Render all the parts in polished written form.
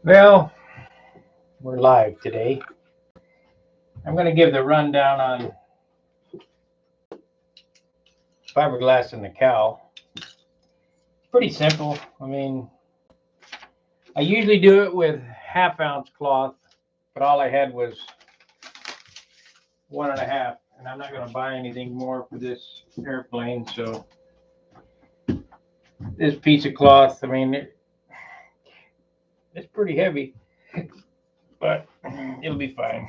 Well, we're live today. I'm going to give the rundown on fiberglass and the cowl. Pretty simple. I mean, I usually do it with half-ounce cloth, but all I had was 1.5, and I'm not going to buy anything more for this airplane. So this piece of cloth, I mean, it's pretty heavy, but it'll be fine.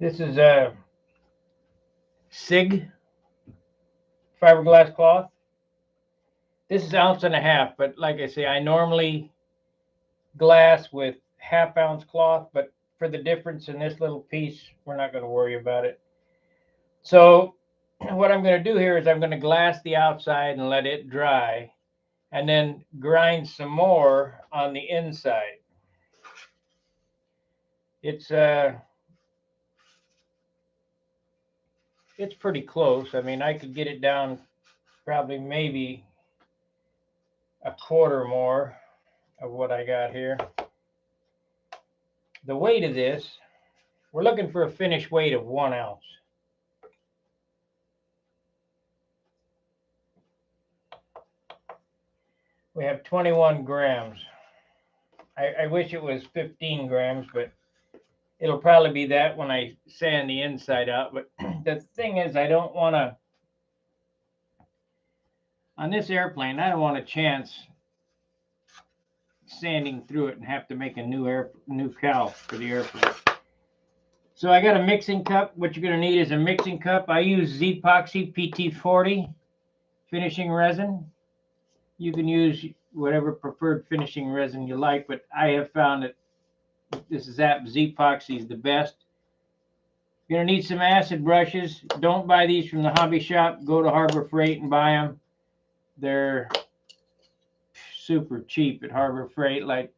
This is a SIG fiberglass cloth. This is 1.5 ounces, but like I say, I normally glass with half-ounce cloth, but for the difference in this little piece, we're not going to worry about it. So what I'm going to do here is I'm going to glass the outside and let it dry, and then grind some more on the inside. It's pretty close. I mean, I could get it down probably maybe a quarter more of what I got here. The weight of this, we're looking for a finished weight of 1 ounce. We have 21 grams. I wish it was 15 grams, but it'll probably be that when I sand the inside out. But the thing is, I don't want to, on this airplane, I don't want a chance sanding through it and have to make a new cowl for the airplane. So I got a mixing cup. What you're going to need is a mixing cup. I use Z-Epoxy PT40 finishing resin. You can use whatever preferred finishing resin you like, but I have found that this Z-Epoxy is the best. You're going to need some acid brushes. Don't buy these from the hobby shop. Go to Harbor Freight and buy them. They're super cheap at Harbor Freight, like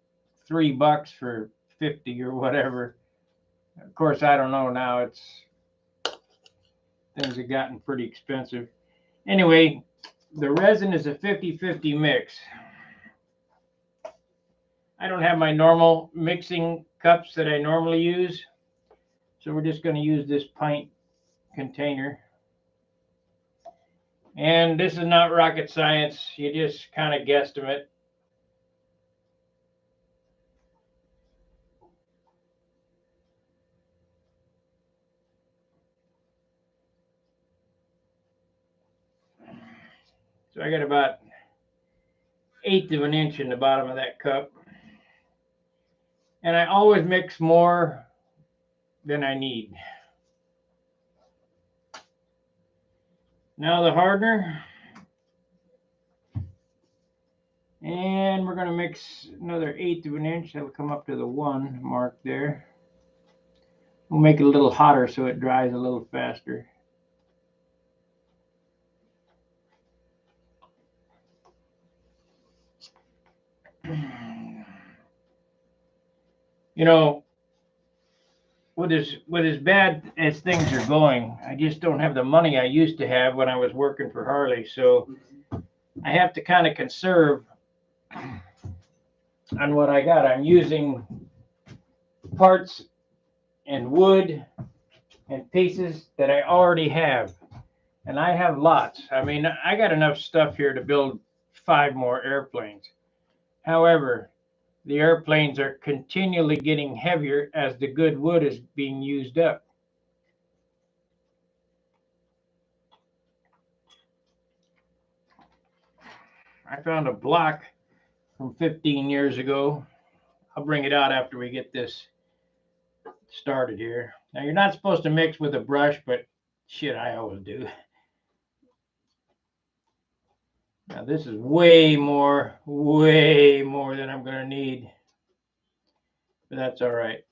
$3 for 50 or whatever. Of course, I don't know now. Things have gotten pretty expensive. Anyway, the resin is a 50-50 mix. I don't have my normal mixing cups that I normally use, so we're just going to use this pint container. And this is not rocket science. You just kind of guesstimate. So I got about 1/8 of an inch in the bottom of that cup. And I always mix more than I need. Now the hardener. And we're going to mix another 1/8 of an inch. That'll come up to the 1 mark there. We'll make it a little hotter so it dries a little faster. You know, with as bad as things are going, I just don't have the money I used to have when I was working for Harley. So I have to kind of conserve on what I got. I'm using parts and wood and pieces that I already have. And I have lots. I mean, I got enough stuff here to build 5 more airplanes. However, the airplanes are continually getting heavier as the good wood is being used up. I found a block from 15 years ago. I'll bring it out after we get this started here. Now, you're not supposed to mix with a brush, but shit, I always do. Now, this is way more than I'm going to need. But that's all right.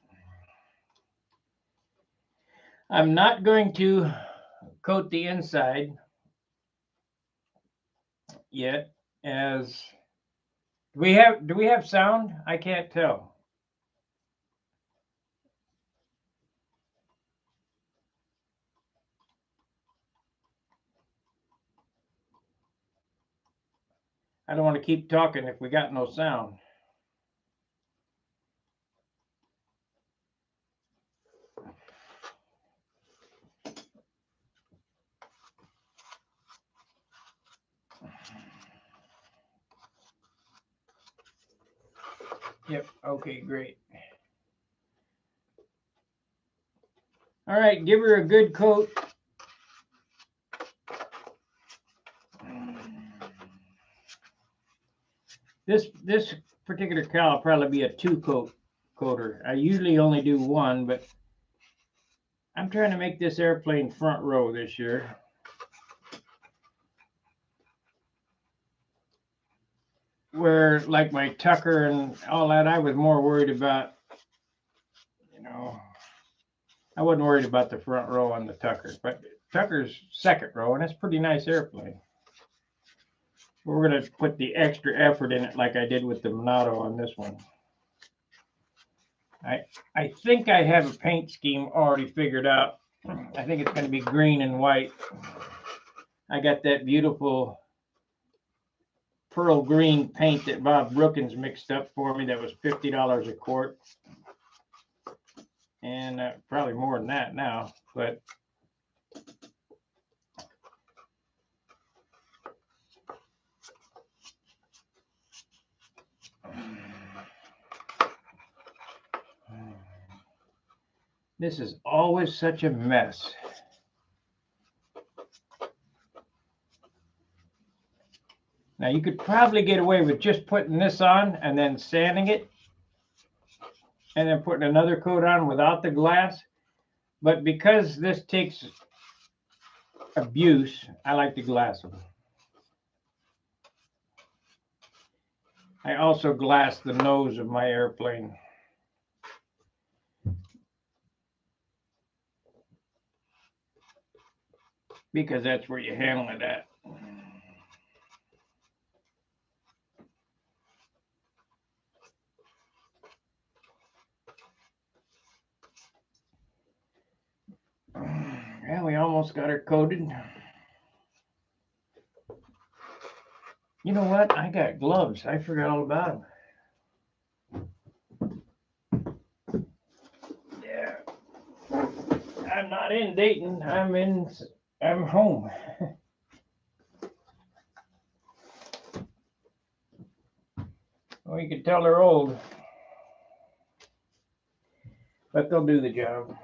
I'm not going to coat the inside yet, as do we have sound? I can't tell. I don't want to keep talking if we got no sound. Yep, okay, great. All right, give her a good coat. This particular cowl will probably be a 2-coat coater. I usually only do 1, but I'm trying to make this airplane front row this year. Where like my Tucker and all that, I was more worried about, you know, I wasn't worried about the front row on the Tucker, but Tucker's second row, and it's a pretty nice airplane. We're going to put the extra effort in it like I did with the Monado on this one. I think I have a paint scheme already figured out. I think it's going to be green and white. I got that beautiful pearl green paint that Bob Brookins mixed up for me that was $50 a quart. And probably more than that now, but this is always such a mess. Now you could probably get away with just putting this on and then sanding it and then putting another coat on without the glass. But because this takes abuse, I like to glass them. I also glass the nose of my airplane. Because that's where you handle it at. Yeah, we almost got her coated. You know what? I got gloves. I forgot all about them. Yeah. I'm not in Dayton. I'm home. Well, you can tell they're old. But they'll do the job.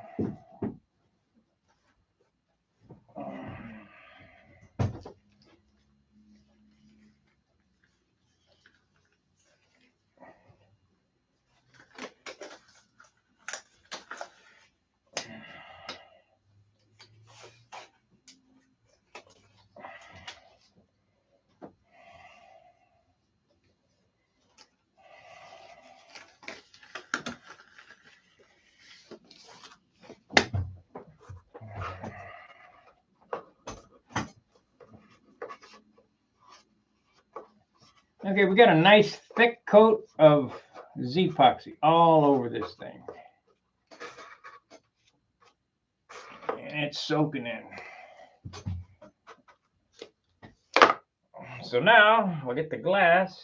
Okay, we got a nice thick coat of Z-epoxy all over this thing. And it's soaking in. So now we'll get the glass.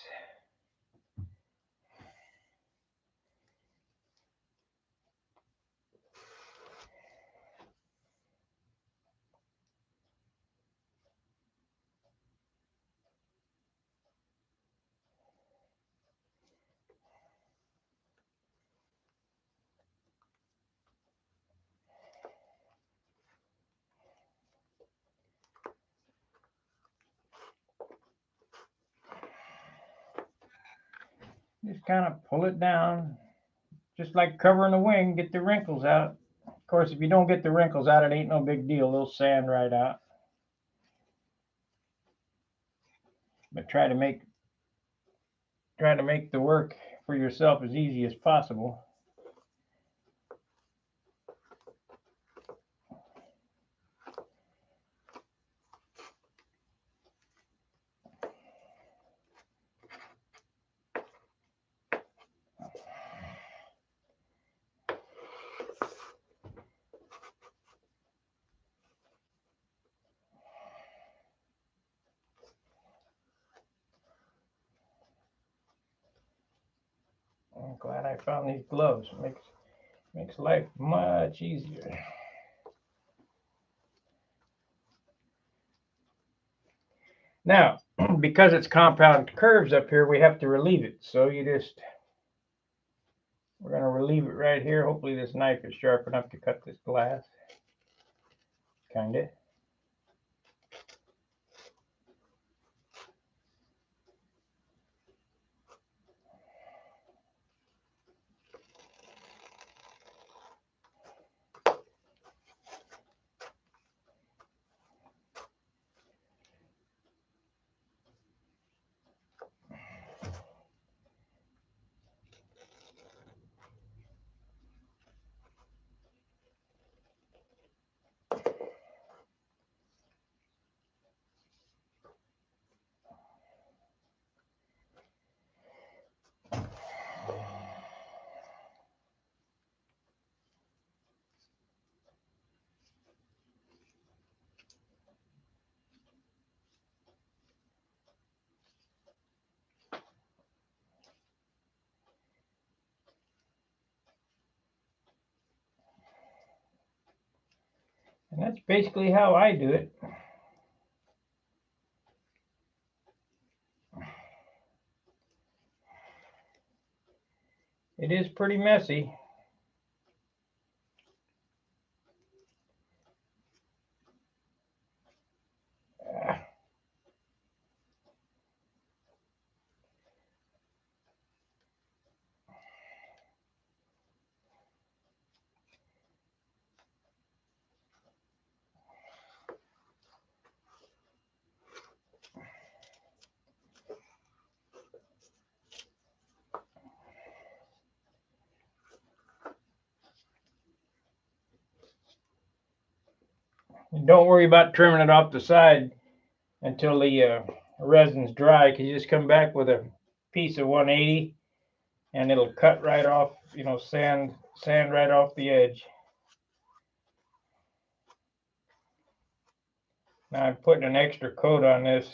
Just kind of pull it down, just like covering a wing, get the wrinkles out. Of course, if you don't get the wrinkles out, it ain't no big deal. They'll sand right out. But try to make the work for yourself as easy as possible. I'm glad I found these gloves. Makes life much easier. Now, because it's compound curves up here, we have to relieve it. So we're going to relieve it right here. Hopefully this knife is sharp enough to cut this glass. Kind of. And that's basically how I do it. It is pretty messy. And don't worry about trimming it off the side until the resin's dry, because you just come back with a piece of 180 and it'll cut right off, sand right off the edge. Now I'm putting an extra coat on this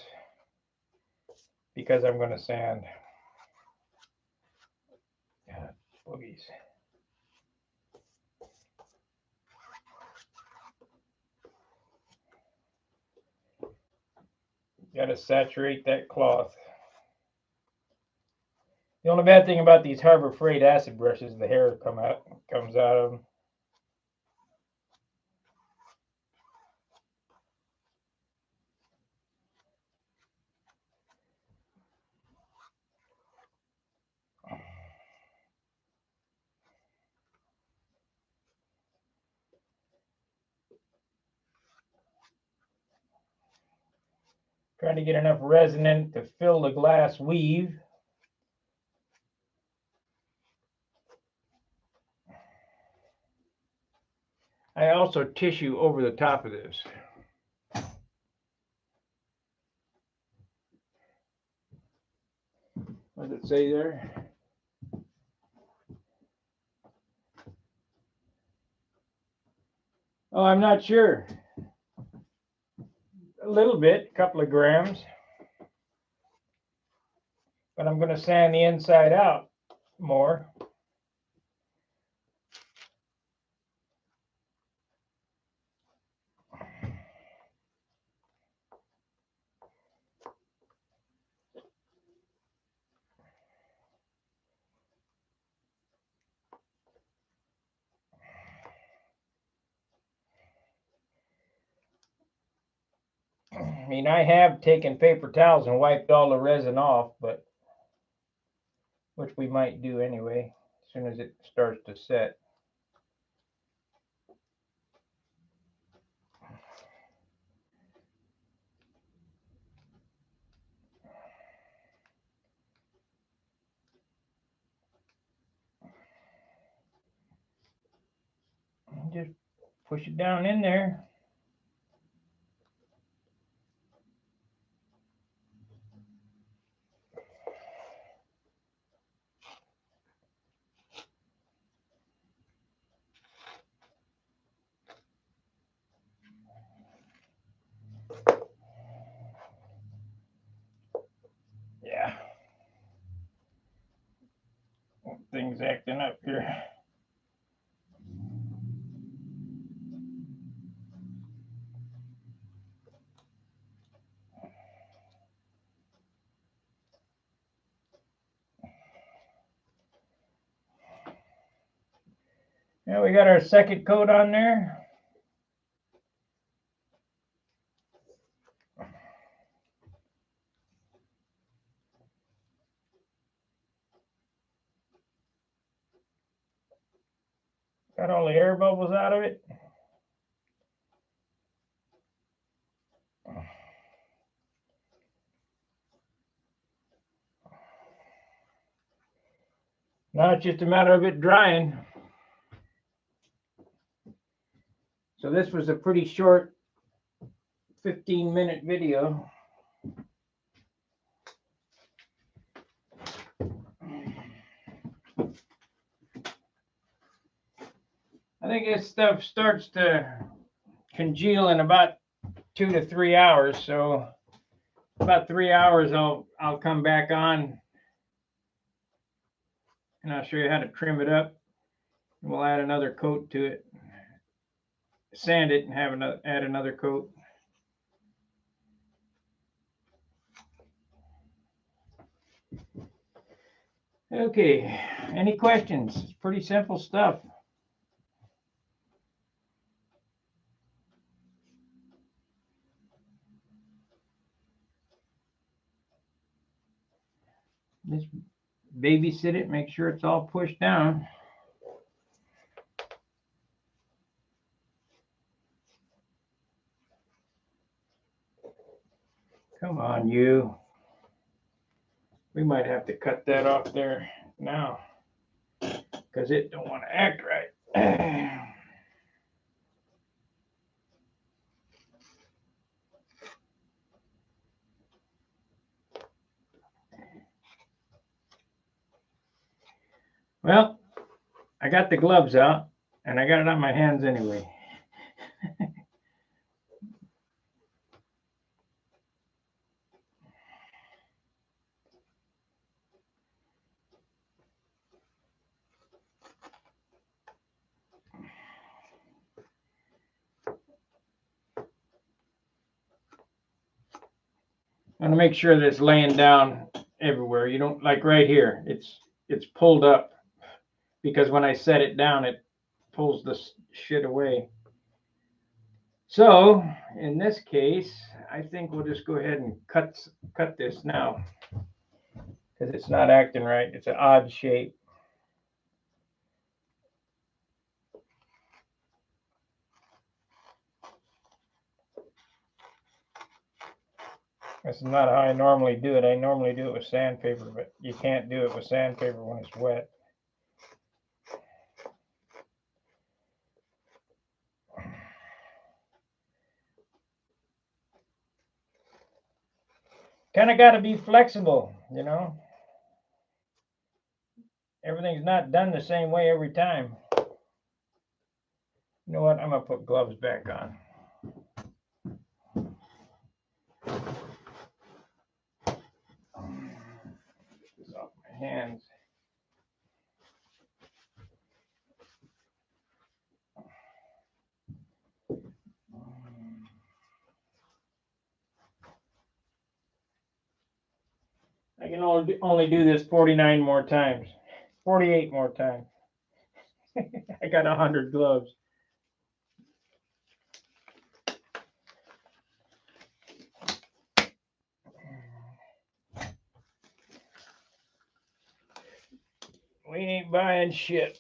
because I'm going to sand. Boogies. Got to saturate that cloth. The only bad thing about these Harbor Freight acid brushes, the hair comes out of them. Trying to get enough resin in to fill the glass weave. I also tissue over the top of this. What does it say there? Oh, I'm not sure. A little bit, a couple of grams. But I'm going to sand the inside out more. I mean, I have taken paper towels and wiped all the resin off, but which we might do anyway, as soon as it starts to set. Just push it down in there. Yeah. Thing thing's acting up here. Now we got our second coat on there. Got all the air bubbles out of it. Now it's just a matter of it drying. So this was a pretty short 15-minute video. I think this stuff starts to congeal in about 2 to 3 hours. So about 3 hours, I'll come back on and I'll show you how to trim it up. And we'll add another coat to it, sand it, and add another coat. Okay, any questions? It's pretty simple stuff. Just babysit it, make sure it's all pushed down. Come on, you. We might have to cut that off there now because it don't want to act right. Well, I got the gloves out and I got it on my hands anyway. I want to make sure that it's laying down everywhere. You don't, like right here, it's pulled up because when I set it down, it pulls the shit away. So in this case, I think we'll just go ahead and cut this now because it's not acting right. It's an odd shape. This is not how I normally do it. I normally do it with sandpaper, but you can't do it with sandpaper when it's wet. Kind of got to be flexible, you know. Everything's not done the same way every time. You know what? I'm going to put gloves back on. Get this off my hands. I can only do this 49 more times, 48 more times. I got 100 gloves. We ain't buying shit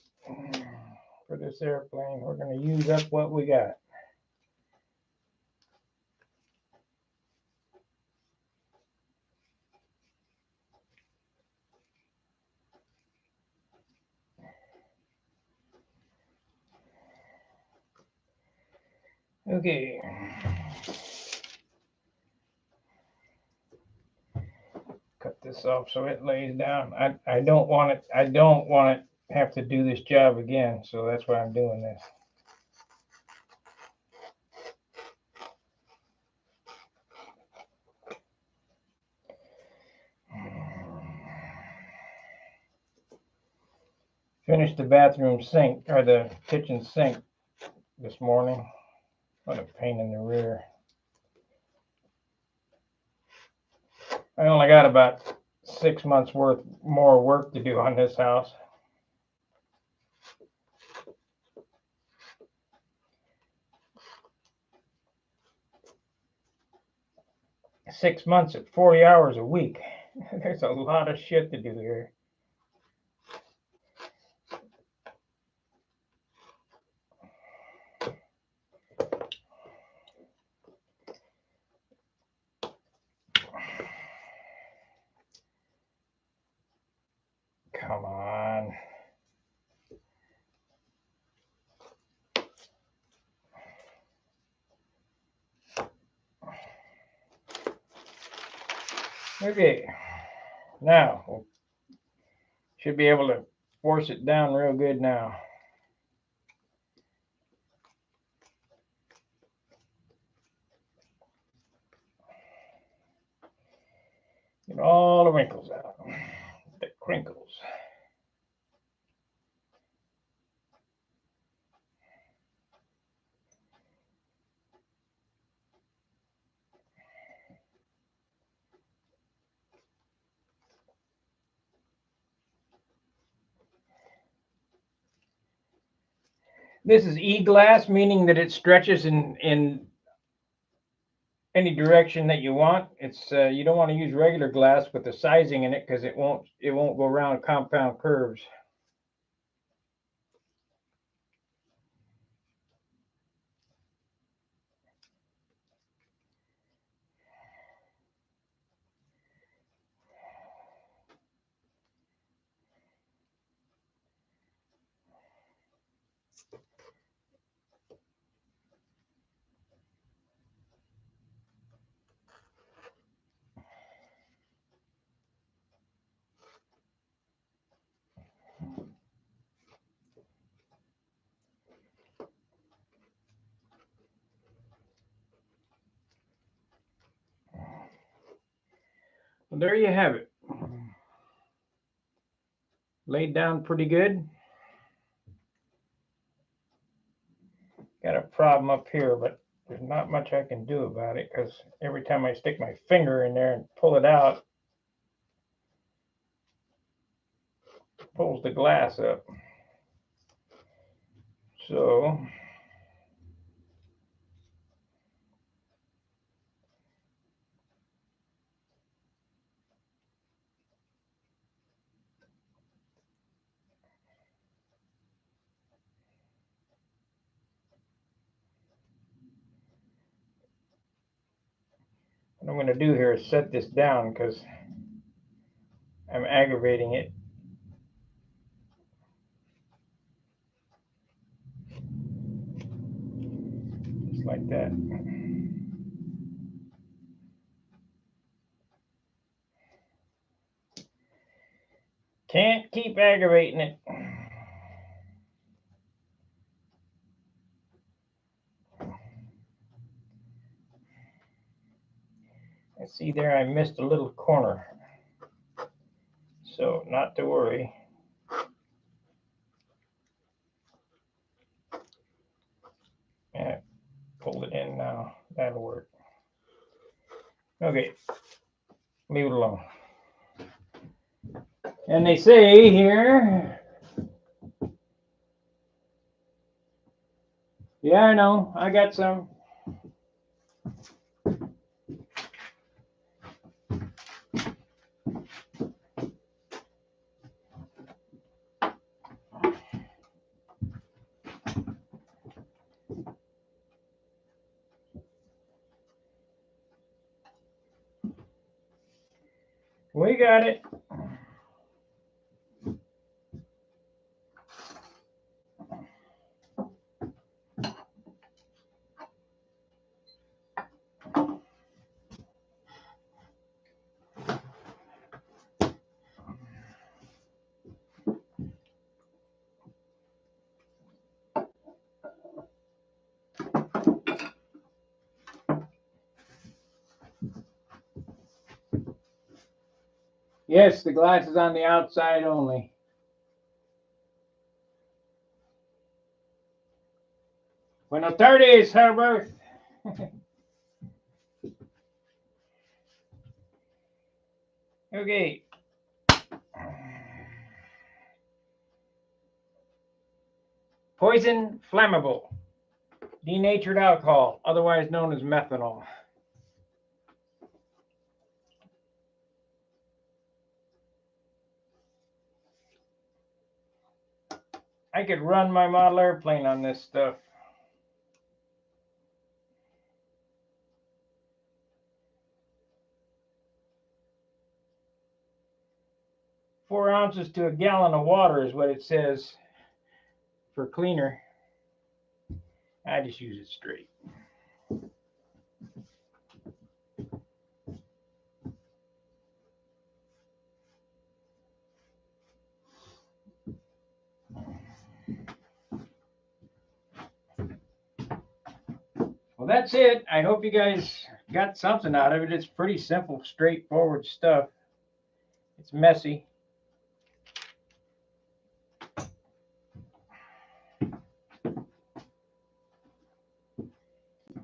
for this airplane. We're going to use up what we got. Okay. Cut this off so it lays down. I don't want it. I don't want to have to do this job again. So that's why I'm doing this. Finished the bathroom sink, or the kitchen sink this morning. What a pain in the rear. I only got about 6 months worth more work to do on this house. Six months at 40 hours a week. There's a lot of shit to do here. Come on. Okay. Now, we should be able to force it down real good now. Get all the wrinkles out. The crinkles. This is E-glass, meaning that it stretches in any direction that you want. It's you don't want to use regular glass with the sizing in it because it won't go around compound curves. Well, there you have it. Laid down pretty good. Got a problem up here, but there's not much I can do about it because every time I stick my finger in there and pull it out, it pulls the glass up. So what I'm going to do here is set this down because I'm aggravating it. Just like that. Can't keep aggravating it. I see there I missed a little corner. So not to worry. Yeah, pull it in now. That'll work. Okay, leave it alone. And they say here, yeah, I know, I got some. We got it. Yes, the glass is on the outside only. Buenas tardes, Herbert. Okay. Poison flammable. Denatured alcohol, otherwise known as methanol. I could run my model airplane on this stuff. Four ounces to a gallon of water is what it says for cleaner. I just use it straight. Well, that's it. I hope you guys got something out of it. It's pretty simple, straightforward stuff. It's messy.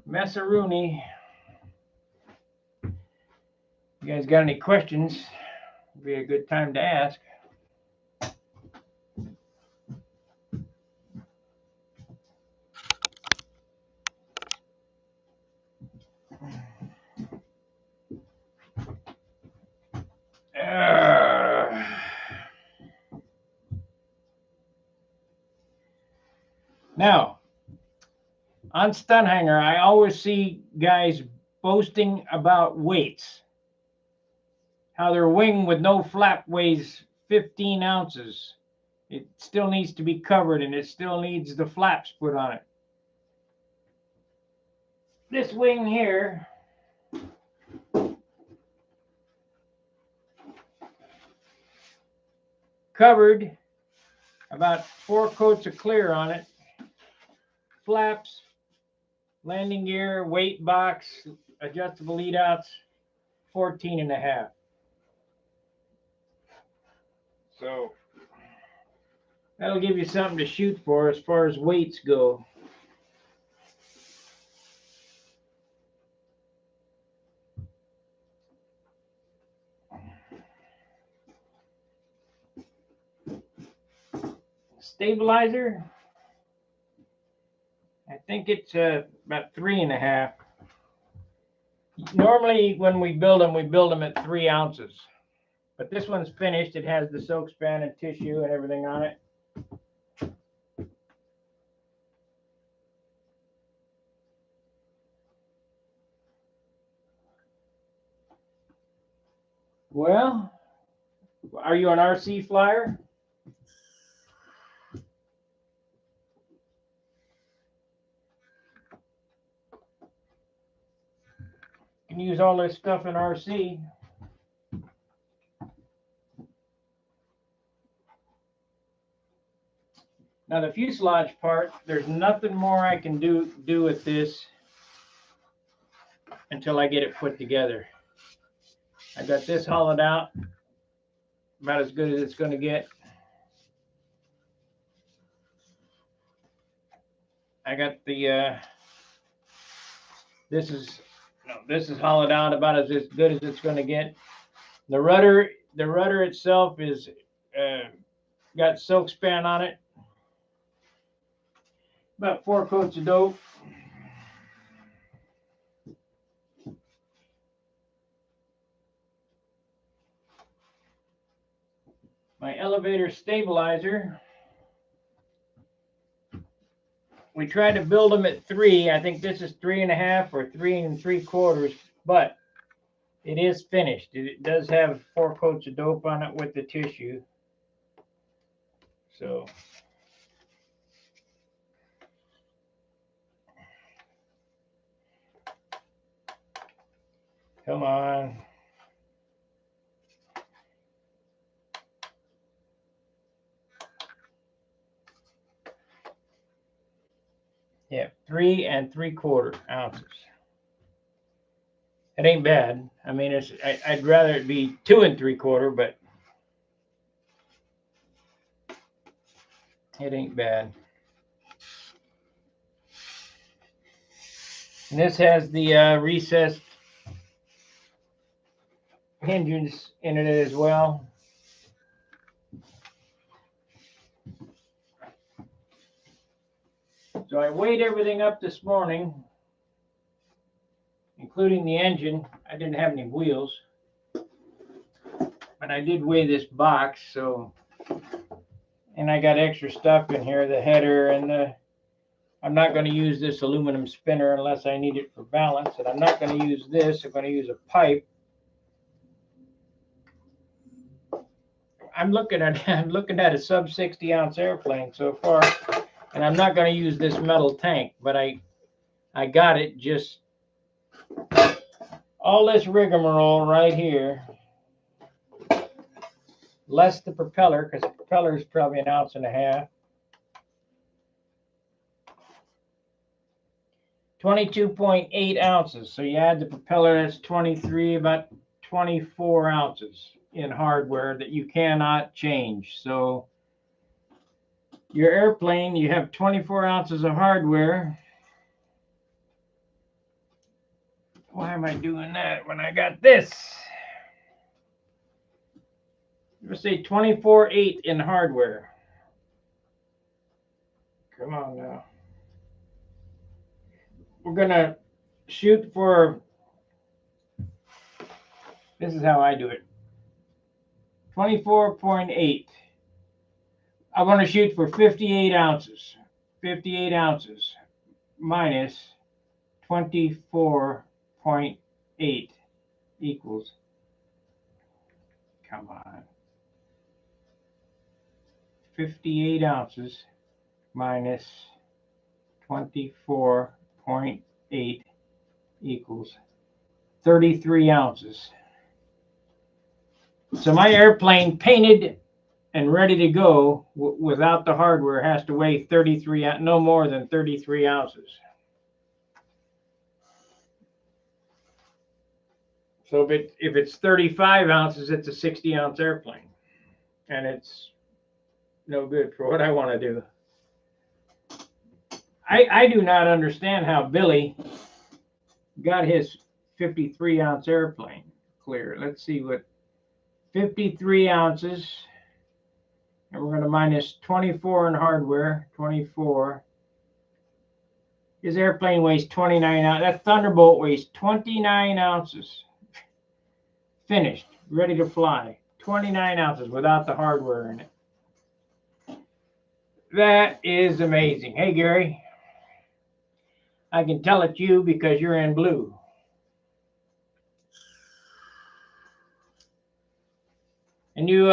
Messaroony. You guys got any questions? It'd be a good time to ask. Now, on Stunt Hanger, I always see guys boasting about weights. How their wing with no flap weighs 15 ounces. It still needs to be covered and it still needs the flaps put on it. This wing here covered, about 4 coats of clear on it, flaps, landing gear, weight box, adjustable lead outs, 14.5. So that'll give you something to shoot for as far as weights go. Stabilizer, I think it's about 3.5. Normally when we build them at 3 ounces. But this one's finished. It has the soak span and tissue and everything on it. Well, are you an RC flyer? You can use all this stuff in RC. Now the fuselage part, there's nothing more I can do with this until I get it put together. I got this hollowed out, about as good as it's going to get. I got the this is hollowed out about as good as it's going to get. The rudder itself is got soak span on it. About 4 coats of dope. My elevator stabilizer. We tried to build them at 3. I think this is 3.5 or 3 3/4, but it is finished. It does have 4 coats of dope on it with the tissue. So come on. Yeah, 3 3/4 ounces. It ain't bad. I mean, I'd rather it be 2 3/4, but it ain't bad. And this has the recessed hinges in it as well. So I weighed everything up this morning, including the engine. I didn't have any wheels, but I did weigh this box. So, and I got extra stuff in here, the header and the, I'm not going to use this aluminum spinner unless I need it for balance. And I'm not going to use this. I'm going to use a pipe. I'm looking at a sub 60 ounce airplane so far, and I'm not going to use this metal tank, but I got it just all this rigmarole right here, less the propeller, because the propeller is probably 1.5 ounces. 22.8 ounces. So you add the propeller, that's 23, about 24 ounces in hardware that you cannot change. So your airplane, you have 24 ounces of hardware. Why am I doing that when I got this? Let's say 24.8 in hardware. Come on now. We're gonna shoot for, this is how I do it, 24.8. I want to shoot for 58 ounces. 58 ounces minus 24.8 equals, come on, 58 ounces minus 24.8 equals 33 ounces. So my airplane painted and ready to go without the hardware has to weigh 33, no more than 33 ounces. So if it's 35 ounces, it's a 60 ounce airplane, and it's no good for what I want to do. I do not understand how Billy got his 53 ounce airplane clear. Let's see what 53 ounces, and we're going to minus 24 in hardware, 24. His airplane weighs 29 ounces. That Thunderbolt weighs 29 ounces. Finished, ready to fly. 29 ounces without the hardware in it. That is amazing. Hey, Gary. I can tell it's you because you're in blue. And you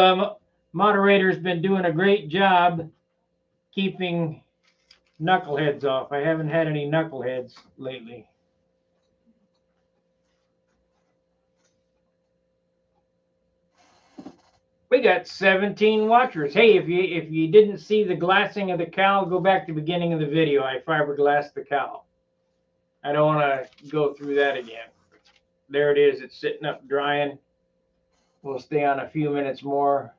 moderator's been doing a great job keeping knuckleheads off. I haven't had any knuckleheads lately. We got 17 watchers. Hey, if you didn't see the glassing of the cowl, go back to the beginning of the video. I fiberglassed the cowl. I don't want to go through that again. There it is. It's sitting up drying. We'll stay on a few minutes more,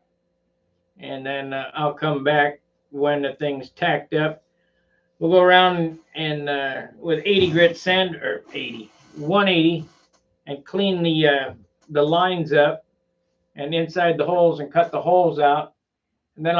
and then I'll come back when the thing's tacked up. We'll go around and with 80 grit sand, or 180, and clean the lines up and inside the holes and cut the holes out, and then I'll